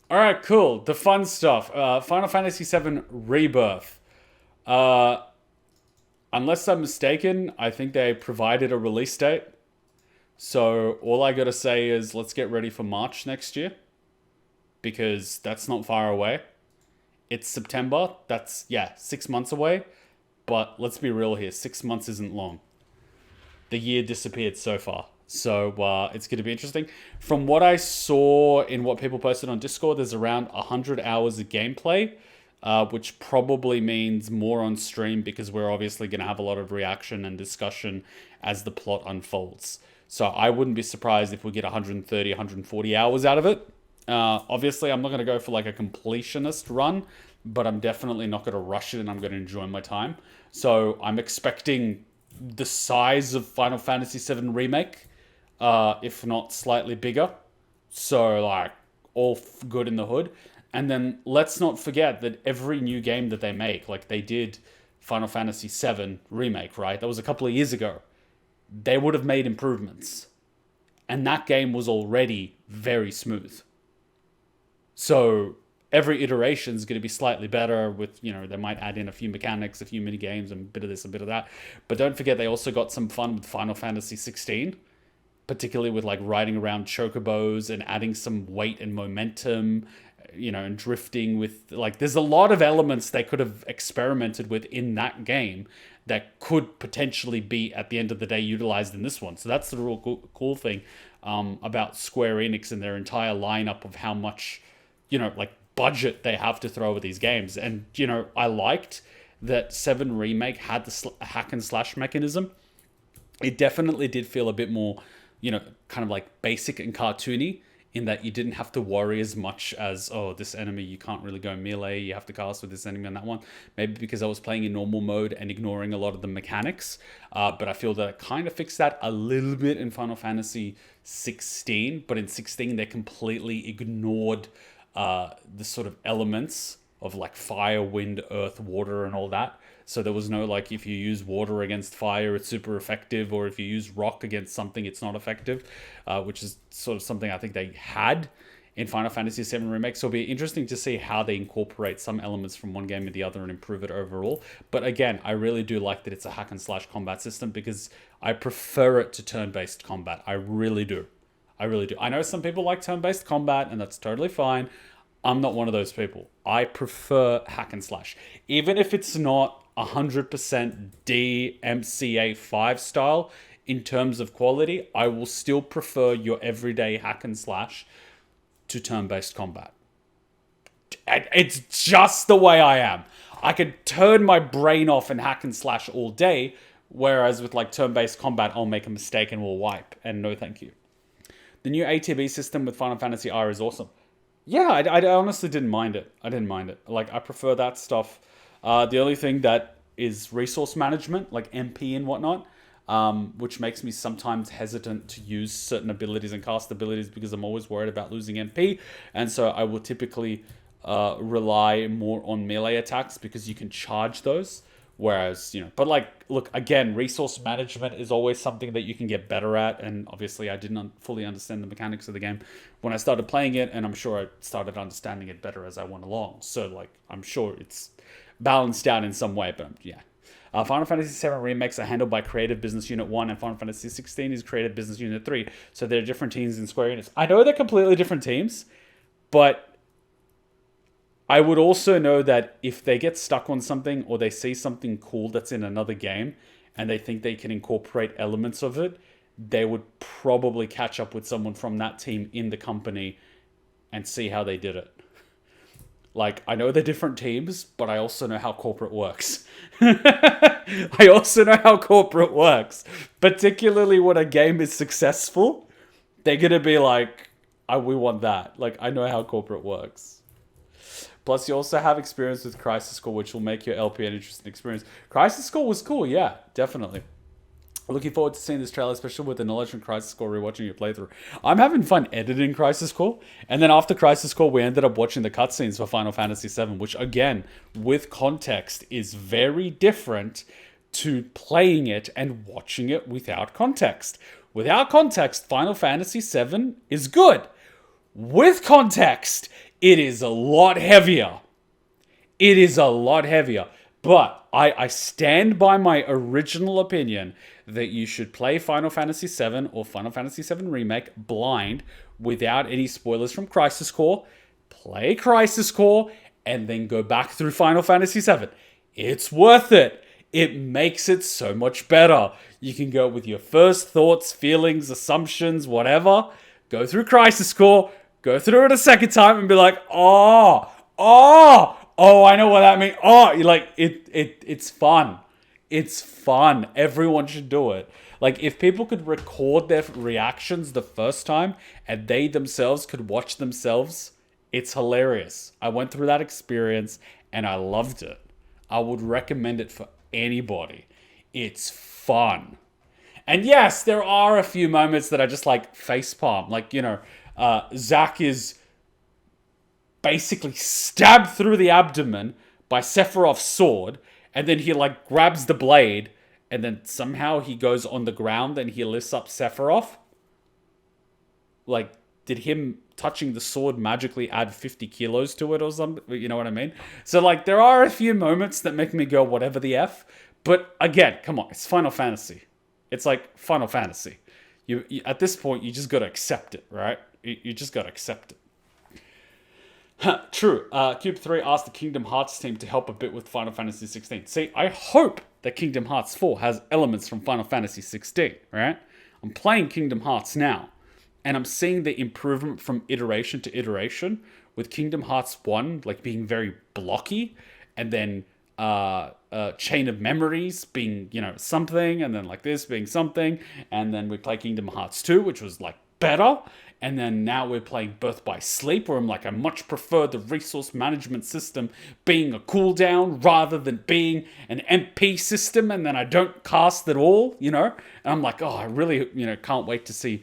All right, cool. The fun stuff. Final Fantasy VII Rebirth. Uh, unless I'm mistaken, I think they provided a release date. So all I gotta say is let's get ready for March next year because that's not far away. It's September. That's, yeah, 6 months away. But let's be real here, 6 months isn't long. The year disappeared so far. So it's going to be interesting. From what I saw in what people posted on Discord, there's around 100 hours of gameplay, which probably means more on stream because we're obviously going to have a lot of reaction and discussion as the plot unfolds. So I wouldn't be surprised if we get 130, 140 hours out of it. Obviously, I'm not going to go for like a completionist run, but I'm definitely not going to rush it and I'm going to enjoy my time. So I'm expecting the size of Final Fantasy VII Remake, if not slightly bigger. So, like, all good in the hood. And then let's not forget that every new game that they make, like they did Final Fantasy VII Remake, right? That was a couple of years ago. They would have made improvements. And that game was already very smooth. So every iteration is going to be slightly better with, they might add in a few mechanics, a few mini games, and a bit of this, a bit of that. But don't forget, they also got some fun with Final Fantasy 16, particularly with like riding around chocobos and adding some weight and momentum, and drifting with, like, there's a lot of elements they could have experimented with in that game that could potentially be, at the end of the day, utilized in this one. So that's the real cool thing about Square Enix and their entire lineup of how much, like, budget they have to throw at these games. And, I liked that 7 Remake had the hack and slash mechanism. It definitely did feel a bit more, kind of like basic and cartoony in that you didn't have to worry as much as, oh, this enemy, you can't really go melee, you have to cast with this enemy on that one. Maybe because I was playing in normal mode and ignoring a lot of the mechanics. But I feel that it kind of fixed that a little bit in Final Fantasy 16. But in 16, they completely ignored the sort of elements of like fire, wind, earth, water, and all that. So there was no, like, if you use water against fire, it's super effective, or if you use rock against something, it's not effective, which is sort of something I think they had in Final Fantasy VII Remake. So it'll be interesting to see how they incorporate some elements from one game to the other and improve it overall. But again, I really do like that it's a hack and slash combat system because I prefer it to turn-based combat. I really do. I really do. I know some people like turn-based combat, and that's totally fine. I'm not one of those people. I prefer hack and slash. Even if it's not 100% DMCA5 style in terms of quality, I will still prefer your everyday hack and slash to turn-based combat. It's just the way I am. I could turn my brain off and hack and slash all day, whereas with like turn-based combat, I'll make a mistake and will wipe, and no thank you. The new ATB system with Final Fantasy R is awesome. Yeah, I honestly didn't mind it. I didn't mind it. Like, I prefer that stuff. The only thing that is resource management, like MP and whatnot, which makes me sometimes hesitant to use certain abilities and cast abilities because I'm always worried about losing MP. And so I will typically rely more on melee attacks because you can charge those. Whereas, but like, look, again, resource management is always something that you can get better at. And obviously I didn't fully understand the mechanics of the game when I started playing it. And I'm sure I started understanding it better as I went along. So like, I'm sure it's balanced out in some way, but yeah. Final Fantasy VII Remakes are handled by Creative Business Unit 1 and Final Fantasy 16 is Creative Business Unit 3. So they're different teams in Square Enix. I know they're completely different teams, but I would also know that if they get stuck on something or they see something cool that's in another game and they think they can incorporate elements of it, they would probably catch up with someone from that team in the company and see how they did it. Like, I know they're different teams, but I also know how corporate works. I also know how corporate works. Particularly when a game is successful, they're going to be like, we want that. Like, I know how corporate works. Plus, you also have experience with Crisis Core, which will make your LP an interesting experience. Crisis Core was cool, yeah, definitely. Looking forward to seeing this trailer, especially with the knowledge from Crisis Core rewatching your playthrough. I'm having fun editing Crisis Core, and then after Crisis Core, we ended up watching the cutscenes for Final Fantasy VII, which, again, with context, is very different to playing it and watching it without context. Without context, Final Fantasy VII is good. With context, It is a lot heavier. It is a lot heavier. But I stand by my original opinion that you should play Final Fantasy VII or Final Fantasy VII Remake blind without any spoilers from Crisis Core. Play Crisis Core and then go back through Final Fantasy VII. It's worth it. It makes it so much better. You can go with your first thoughts, feelings, assumptions, whatever. Go through Crisis Core, go through it a second time and be like, oh, I know what that means. Oh, you're like, it's fun. It's fun. Everyone should do it. Like, if people could record their reactions the first time and they themselves could watch themselves, it's hilarious. I went through that experience and I loved it. I would recommend it for anybody. It's fun. And yes, there are a few moments that are just like facepalm. Like, you know, Zack is basically stabbed through the abdomen by Sephiroth's sword, and then he like grabs the blade, and then somehow he goes on the ground and he lifts up Sephiroth. Like, did him touching the sword magically add 50 kilos to it or something? You know what I mean? So like, there are a few moments that make me go, whatever the F. But again, come on, it's Final Fantasy. It's like Final Fantasy. You at this point, you just got to accept it, right? You just got to accept it. True. Cube 3 asked the Kingdom Hearts team to help a bit with Final Fantasy 16. See, I hope that Kingdom Hearts 4 has elements from Final Fantasy 16, right? I'm playing Kingdom Hearts now, and I'm seeing the improvement from iteration to iteration, with Kingdom Hearts 1 like being very blocky, and then Chain of Memories being, you know, something, and then like this being something, and then we play Kingdom Hearts 2, which was like better. And then now we're playing Birth by Sleep, where I'm like, I much prefer the resource management system being a cooldown rather than being an MP system, and then I don't cast at all, you know? And I'm like, oh, I really, you know, can't wait to see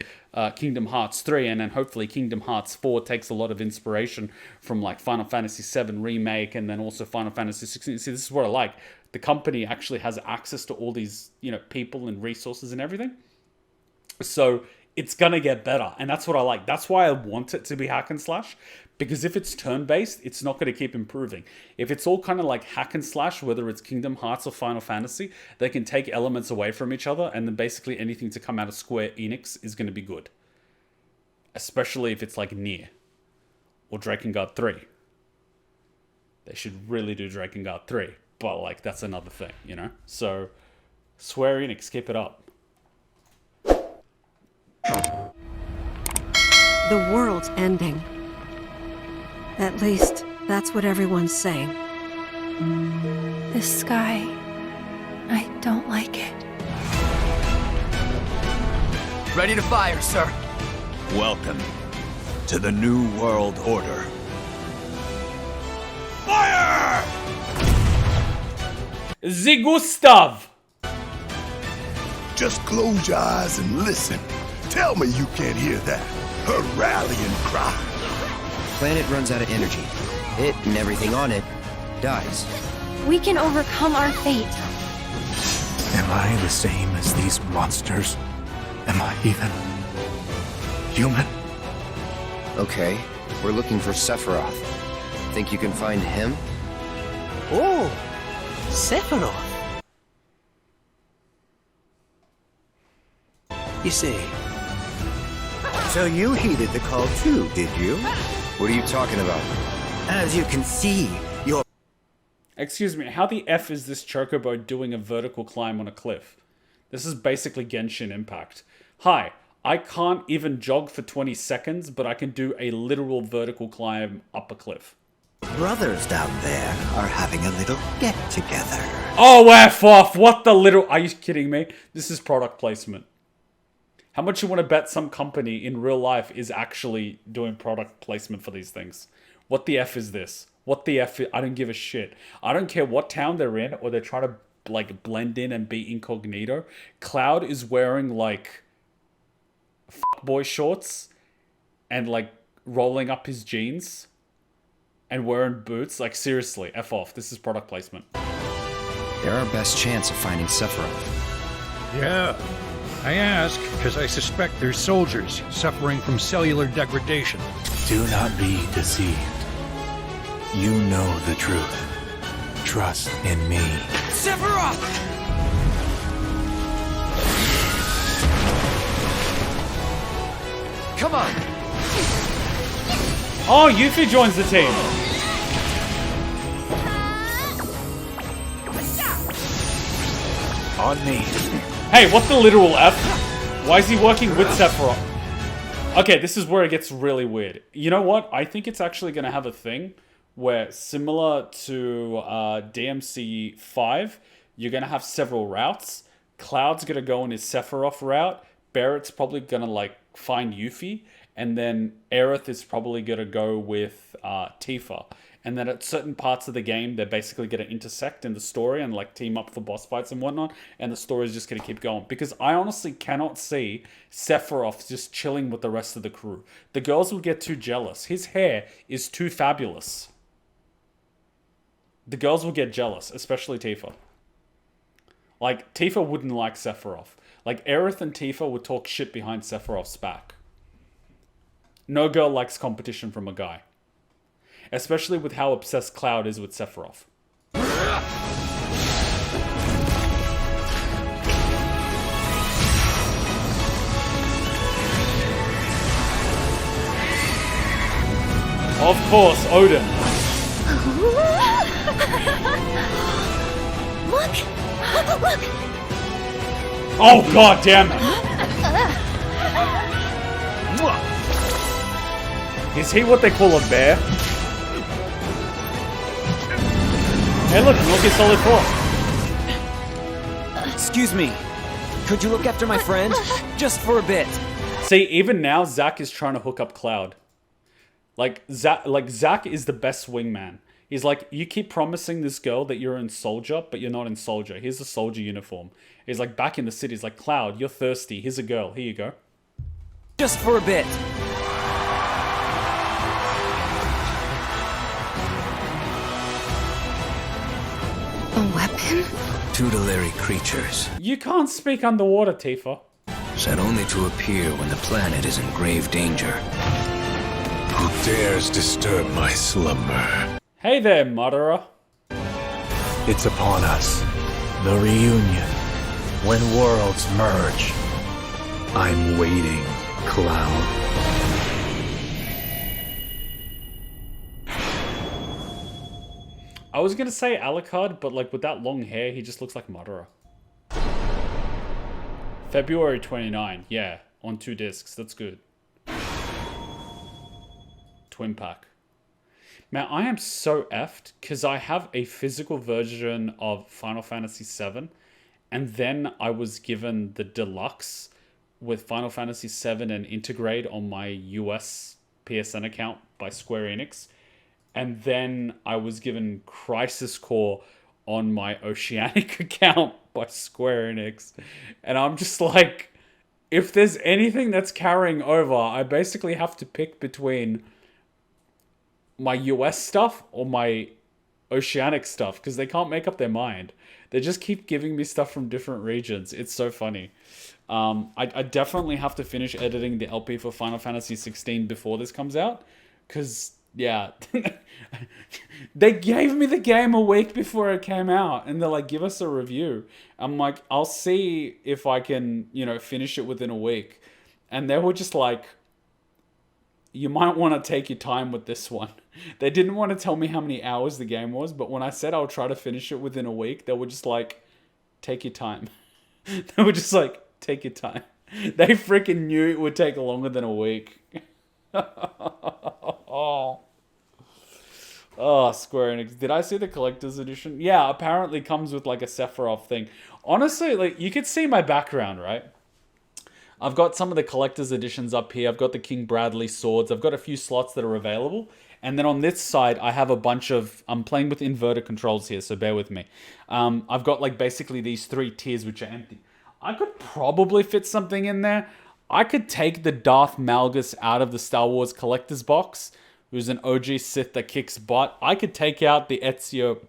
Kingdom Hearts 3, and then hopefully Kingdom Hearts 4 takes a lot of inspiration from like Final Fantasy VII Remake, and then also Final Fantasy 16. See, this is what I like. The company actually has access to all these, you know, people and resources and everything. So it's gonna get better, and that's what I like. That's why I want it to be hack and slash, because if it's turn-based, it's not gonna keep improving. If it's all kind of like hack and slash, whether it's Kingdom Hearts or Final Fantasy, they can take elements away from each other, and then basically anything to come out of Square Enix is gonna be good. Especially if it's like Nier or Drakengard 3. They should really do Drakengard 3, but like that's another thing, you know? So Square Enix, keep it up. The world's ending. At least, that's what everyone's saying. This sky, I don't like it. Ready to fire, sir. Welcome to the New World Order. Fire! The Gustav! Just close your eyes and listen. Tell me you can't hear that. Her rallying cry. Planet runs out of energy. It and everything on it dies. We can overcome our fate. Am I the same as these monsters? Am I even human? Okay, we're looking for Sephiroth. Think you can find him? Oh, Sephiroth. You see. So you heeded the call too, did you? What are you talking about? As you can see, your... Excuse me, how the F is this chocobo doing a vertical climb on a cliff? This is basically Genshin Impact. Hi, I can't even jog for 20 seconds, but I can do a literal vertical climb up a cliff. brothers down there are having a little get-together. Oh, F off! What the little... Are you kidding me? This is product placement. How much you want to bet some company in real life is actually doing product placement for these things? What the F is this? What the F is... I don't give a shit. I don't care what town they're in or they're trying to like blend in and be incognito. Cloud is wearing like fuckboy shorts and like rolling up his jeans and wearing boots. Like seriously, F off. This is product placement. They're our best chance of finding Sephiroth. Yeah. I ask because I suspect they're soldiers suffering from cellular degradation. Do not be deceived. You know the truth. Trust in me. Sephiroth! Come on! Oh, Yuffie joins the team. On me. Hey, what's the literal F? Why is he working with Sephiroth? Okay, this is where it gets really weird. You know what? I think it's actually going to have a thing where, similar to DMC 5, you're going to have several routes. Cloud's going to go on his Sephiroth route. Barrett's probably going to, like, find Yuffie. And then Aerith is probably going to go with Tifa. And then at certain parts of the game, they're basically going to intersect in the story and like team up for boss fights and whatnot. And the story is just going to keep going. Because I honestly cannot see Sephiroth just chilling with the rest of the crew. The girls will get too jealous. His hair is too fabulous. The girls will get jealous, especially Tifa. Like, Tifa wouldn't like Sephiroth. Like, Aerith and Tifa would talk shit behind Sephiroth's back. No girl likes competition from a guy. Especially with how obsessed Cloud is with Sephiroth. Of course, Odin. Look! Look! Oh, god damn it! Is he what they call a bear? Hey look, Metal Gear Solid 4. Excuse me. Could you look after my friend? Just for a bit. See, even now, Zack is trying to hook up Cloud. Like Zack is the best wingman. He's like, you keep promising this girl that you're in Soldier, but you're not in Soldier. Here's the Soldier uniform. He's like, back in the city, he's like, Cloud, you're thirsty. Here's a girl. Here you go. Just for a bit. A weapon? Tutelary creatures, You can't speak underwater, Tifa. set only to appear when the planet is in grave danger. Who dares disturb my slumber? Hey there, Murderer. It's upon us. The reunion. When worlds merge. I'm waiting, Cloud. I was gonna say Alucard, but like with that long hair, he just looks like Murderer. February 29, yeah, on 2 discs. That's good. Twin pack. Man, I am so effed because I have a physical version of Final Fantasy VII, and then I was given the deluxe with Final Fantasy VII and Integrate on my US PSN account by Square Enix. And then I was given Crisis Core on my Oceanic account by Square Enix. And I'm just like, if there's anything that's carrying over, I basically have to pick between my US stuff or my Oceanic stuff, because they can't make up their mind. They just keep giving me stuff from different regions. It's so funny. I definitely have to finish editing the LP for Final Fantasy 16 before this comes out, because... yeah, they gave me the game a week before it came out, and they're like, give us a review. I'm like, I'll see if I can, finish it within a week. And they were just like, you might want to take your time with this one. They didn't want to tell me how many hours the game was, but when I said I'll try to finish it within a week, they were just like, take your time. They were just like, take your time. They freaking knew it would take longer than a week. Oh, Square Enix. Did I see the collector's edition? Yeah, apparently comes with like a Sephiroth thing. Honestly, like, you could see my background, right? I've got some of the collector's editions up here. I've got the King Bradley swords. I've got a few slots that are available. And then on this side, I have a bunch of... I'm playing with inverter controls here, so bear with me. I've got like basically these 3 tiers which are empty. I could probably fit something in there. I could take the Darth Malgus out of the Star Wars collector's box, who's an OG Sith that kicks butt. I could take out the Ezio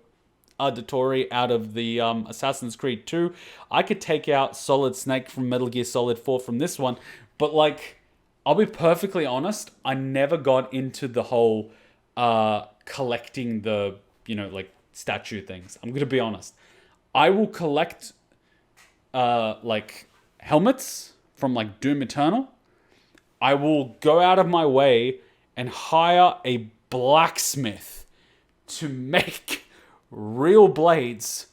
Auditore out of the Assassin's Creed 2. I could take out Solid Snake from Metal Gear Solid 4 from this one. But like, I'll be perfectly honest, I never got into the whole collecting the, like statue things. I'm gonna be honest. I will collect like helmets from like Doom Eternal. I will go out of my way and hire a blacksmith to make real blades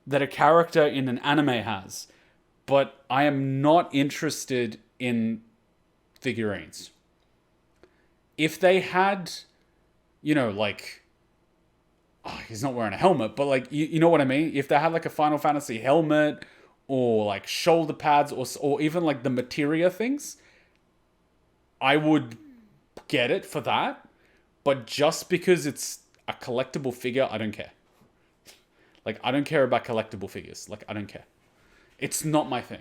that a character in an anime has. But I am not interested in figurines. If they had, like, he's not wearing a helmet, but like, you know what I mean? If they had like a Final Fantasy helmet or like shoulder pads or even like the materia things, I would get it for that. But just because it's a collectible figure, I don't care. Like, I don't care about collectible figures. Like, I don't care. It's not my thing.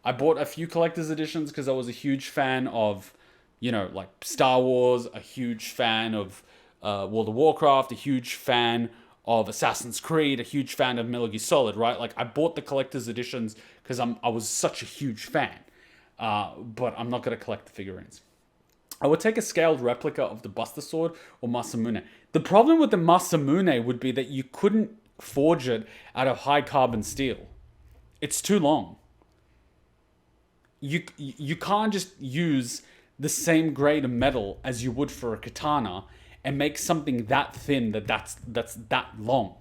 I bought a few collector's editions because I was a huge fan of, like Star Wars, a huge fan of World of Warcraft, a huge fan of Assassin's Creed, a huge fan of Metal Gear Solid, right? Like, I bought the collector's editions because I was such a huge fan. But I'm not going to collect the figurines. I would take a scaled replica of the Buster Sword or Masamune. The problem with the Masamune would be that you couldn't forge it out of high carbon steel. It's too long. You can't just use the same grade of metal as you would for a katana and make something that thin that's that long.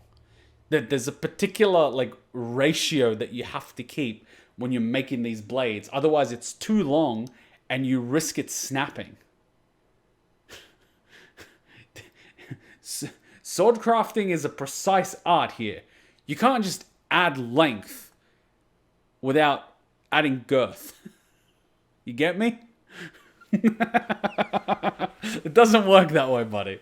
There's a particular like ratio that you have to keep when you're making these blades. Otherwise, it's too long and you risk it snapping. Sword crafting is a precise art here. You can't just add length without adding girth. You get me? It doesn't work that way, buddy.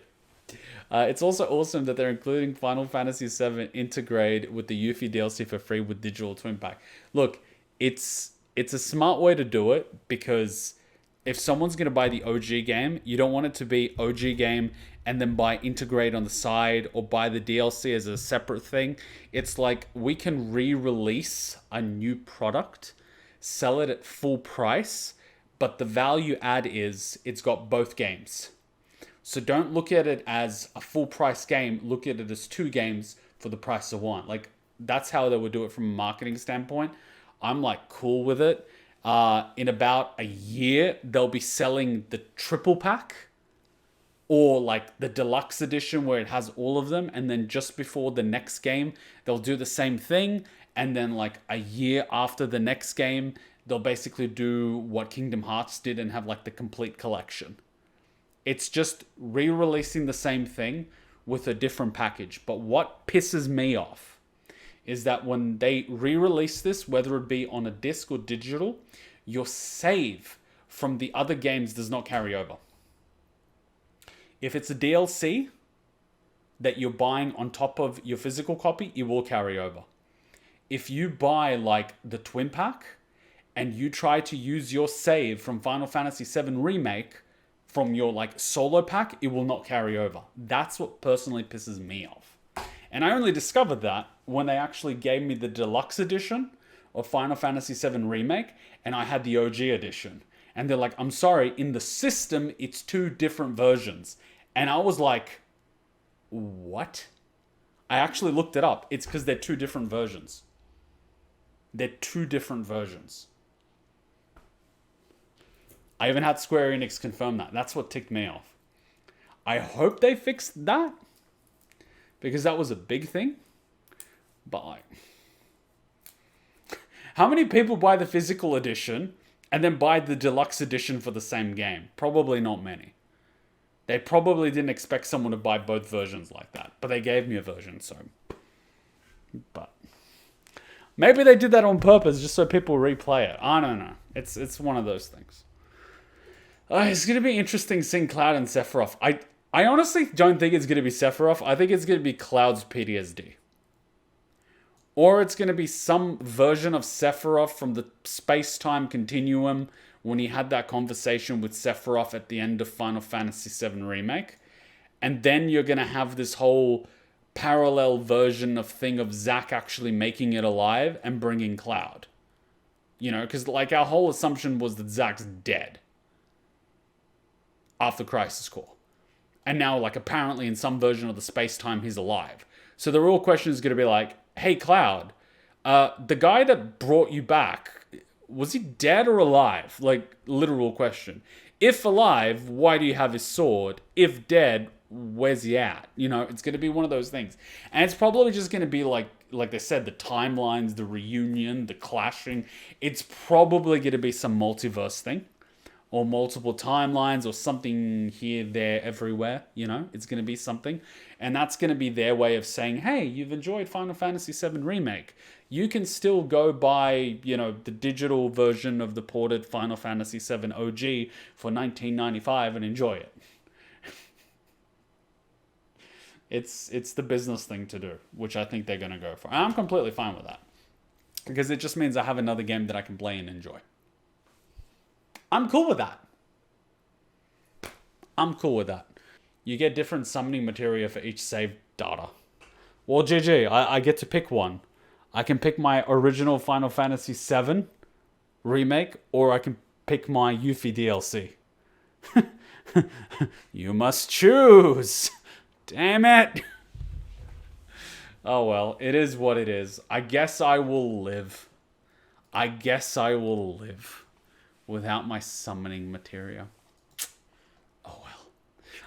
It's also awesome that they're including Final Fantasy VII Integrate with the Yuffie DLC for free with Digital Twin Pack. Look, it's a smart way to do it because if someone's going to buy the OG game, you don't want it to be OG game and then buy Integrate on the side or buy the DLC as a separate thing. It's like we can re-release a new product, sell it at full price, but the value add is it's got both games. So don't look at it as a full price game. Look at it as two games for the price of one. Like, that's how they would do it from a marketing standpoint. I'm like cool with it. In about a year, they'll be selling the triple pack or like the deluxe edition where it has all of them. And then just before the next game, they'll do the same thing. And then like a year after the next game, they'll basically do what Kingdom Hearts did and have like the complete collection. It's just re-releasing the same thing with a different package. But what pisses me off is that when they re-release this, whether it be on a disc or digital, your save from the other games does not carry over. If it's a DLC that you're buying on top of your physical copy, it will carry over. If you buy like the Twin Pack and you try to use your save from Final Fantasy VII Remake from your like solo pack, it will not carry over. That's what personally pisses me off. And I only discovered that when they actually gave me the deluxe edition of Final Fantasy VII Remake and I had the OG edition. And they're like, I'm sorry, in the system, it's two different versions. And I was like, what? I actually looked it up. It's because they're two different versions. They're two different versions. I even had Square Enix confirm that. That's what ticked me off. I hope they fixed that, because that was a big thing. But like, how many people buy the physical edition and then buy the deluxe edition for the same game? Probably not many. They probably didn't expect someone to buy both versions like that. But they gave me a version, so. But maybe they did that on purpose just so people replay it. I don't know. It's one of those things. It's going to be interesting seeing Cloud and Sephiroth. I honestly don't think it's going to be Sephiroth. I think it's going to be Cloud's PTSD. Or it's going to be some version of Sephiroth from the space-time continuum when he had that conversation with Sephiroth at the end of Final Fantasy VII Remake. And then you're going to have this whole parallel version of thing of Zack actually making it alive and bringing Cloud. You know, because like our whole assumption was that Zack's dead after Crisis Core. And now, like, apparently in some version of the space-time, he's alive. So the real question is going to be like, hey, Cloud, the guy that brought you back, was he dead or alive? Like, literal question. If alive, why do you have his sword? If dead, where's he at? You know, it's going to be one of those things. And it's probably just going to be like they said, the timelines, the reunion, the clashing. It's probably going to be some multiverse thing. Or multiple timelines or something here, there, everywhere, you know? It's going to be something. And that's going to be their way of saying, hey, you've enjoyed Final Fantasy VII Remake. You can still go buy, you know, the digital version of the ported Final Fantasy VII OG for $19.95 and enjoy it. It's the business thing to do, which I think they're going to go for. And I'm completely fine with that. Because it just means I have another game that I can play and enjoy. I'm cool with that. I'm cool with that. You get different summoning materia for each save data. Well, GG, I get to pick one. I can pick my original Final Fantasy VII Remake, or I can pick my Yuffie DLC. You must choose. Damn it. Oh well, it is what it is. I guess I will live. Without my summoning materia. Oh well.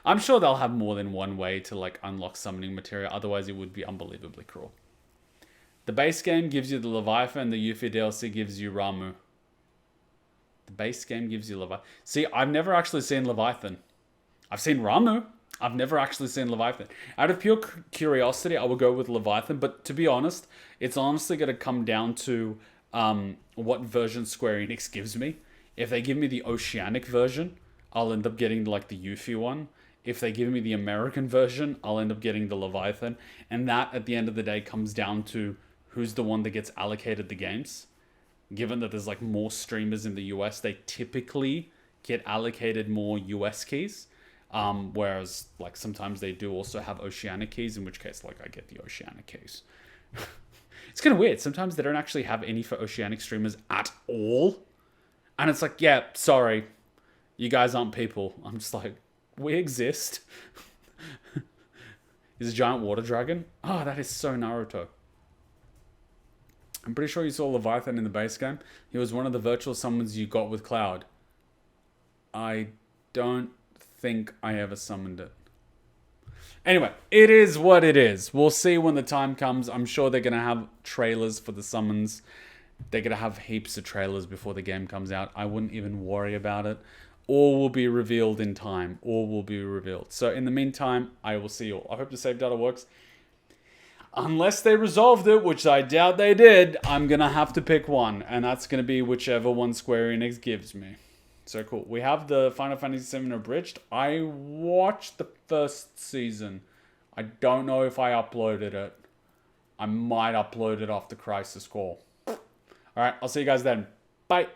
I'm sure they'll have more than one way to like unlock summoning materia, otherwise it would be unbelievably cruel. The base game gives you the Leviathan, the Yuffie DLC gives you Ramuh. The base game gives you Leviathan. See, I've never actually seen Leviathan. I've seen Ramuh. I've never actually seen Leviathan. Out of pure curiosity, I will go with Leviathan, but to be honest, it's honestly going to come down to what version Square Enix gives me. If they give me the Oceanic version, I'll end up getting like the Yuffie one. If they give me the American version, I'll end up getting the Leviathan. And that, at the end of the day, comes down to who's the one that gets allocated the games. Given that there's like more streamers in the US, they typically get allocated more US keys. Whereas like sometimes they do also have Oceanic keys, in which case like I get the Oceanic keys. It's kind of weird. Sometimes they don't actually have any for Oceanic streamers at all. And it's like, yeah, sorry, you guys aren't people. I'm just like, we exist. Is a giant water dragon? Oh, that is so Naruto. I'm pretty sure you saw Leviathan in the base game. He was one of the virtual summons you got with Cloud. I don't think I ever summoned it. Anyway, it is what it is. We'll see when the time comes. I'm sure they're going to have trailers for the summons. They're going to have heaps of trailers before the game comes out. I wouldn't even worry about it. All will be revealed in time. All will be revealed. So in the meantime, I will see you all. I hope the save data works. Unless they resolved it, which I doubt they did, I'm going to have to pick one. And that's going to be whichever one Square Enix gives me. So cool. We have the Final Fantasy VII Abridged. I watched the first season. I don't know if I uploaded it. I might upload it off the Crisis Core. Alright, I'll see you guys then. Bye.